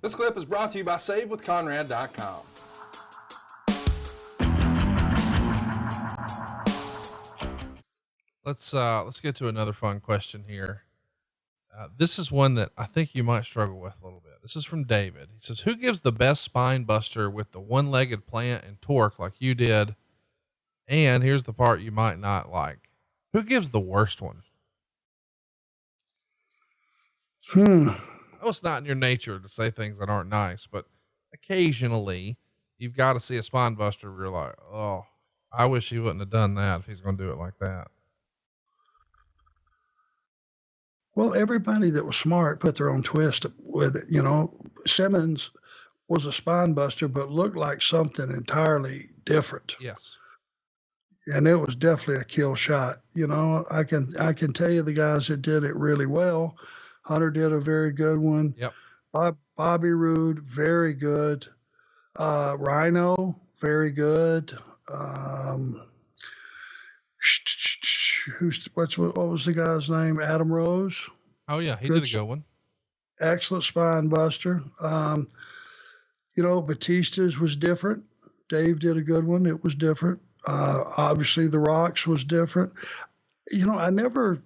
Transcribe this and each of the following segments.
This clip is brought to you by SaveWithConrad.com. Let's get to another fun question here. This is one that I think you might struggle with a little bit. This is from David. He says, who gives the best spine buster with the one-legged plant and torque like you did? And here's the part you might not like. Who gives the worst one? I know it's not in your nature to say things that aren't nice, but occasionally you've got to see a spine buster where you're like, oh, I wish he wouldn't have done that if he's going to do it like that. Well, everybody that was smart put their own twist with it. You know, Simmons was a spine buster, but looked like something entirely different. Yes. And it was definitely a kill shot. You know, I can tell you the guys that did it really well. Hunter did a very good one. Yep. Bobby Roode, very good. Rhino, very good. What was the guy's name? Adam Rose. Oh yeah, he did a good one. Excellent spine buster. You know, Batista's was different. Dave did a good one. It was different. Obviously the Rock's was different. You know, I never,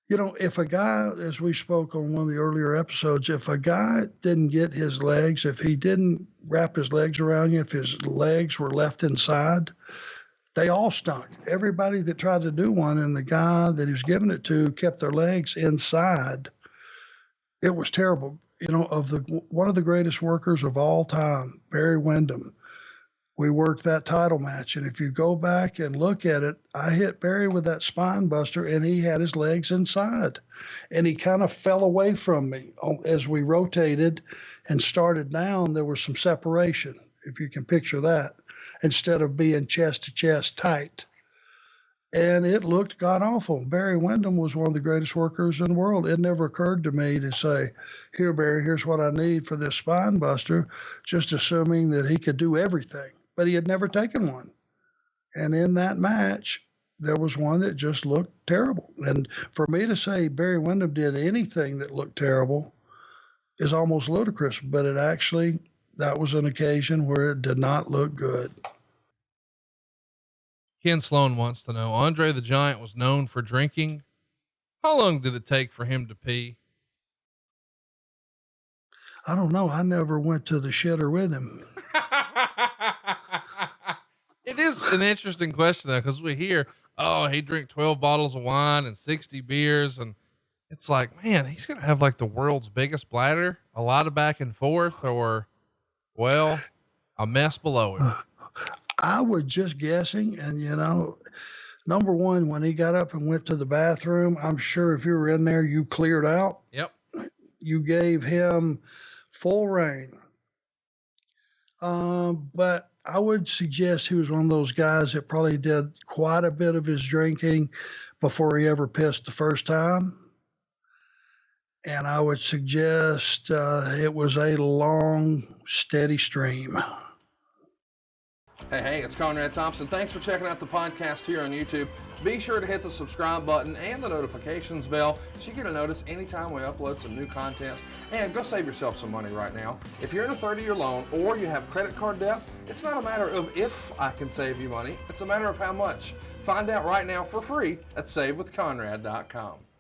you know, if a guy, as we spoke on one of the earlier episodes, if a guy didn't get his legs, if he didn't wrap his legs around you, if his legs were left inside, they all stunk. Everybody that tried to do one and the guy that he was giving it to kept their legs inside. It was terrible. You know, one of the greatest workers of all time, Barry Windham. We worked that title match, and if you go back and look at it, I hit Barry with that spine buster, and he had his legs inside, and he kind of fell away from me as we rotated and started down. There was some separation, if you can picture that, instead of being chest to chest tight. And it looked god awful. Barry Windham was one of the greatest workers in the world. It never occurred to me to say, here, Barry, here's what I need for this spine buster, just assuming that he could do everything. But he had never taken one. And in that match, there was one that just looked terrible. And for me to say Barry Windham did anything that looked terrible is almost ludicrous, but it actually, that was an occasion where it did not look good. Ken Sloan wants to know, Andre the Giant was known for drinking. How long did it take for him to pee? I don't know. I never went to the shitter with him. It is an interesting question though, because we hear, oh, he drank 12 bottles of wine and 60 beers. And it's like, man, he's going to have like the world's biggest bladder, a lot of back and forth, or, well, a mess below him. I was just guessing. And, you know, number one, when he got up and went to the bathroom, I'm sure if you were in there, you cleared out. Yep. You gave him full reign. But I would suggest he was one of those guys that probably did quite a bit of his drinking before he ever pissed the first time. And I would suggest it was a long, steady stream. Hey, it's Conrad Thompson. Thanks for checking out the podcast here on YouTube. Be sure to hit the subscribe button and the notifications bell so you get a notice anytime we upload some new content. And go save yourself some money right now. If you're in a 30-year loan or you have credit card debt, it's not a matter of if I can save you money. It's a matter of how much. Find out right now for free at SaveWithConrad.com.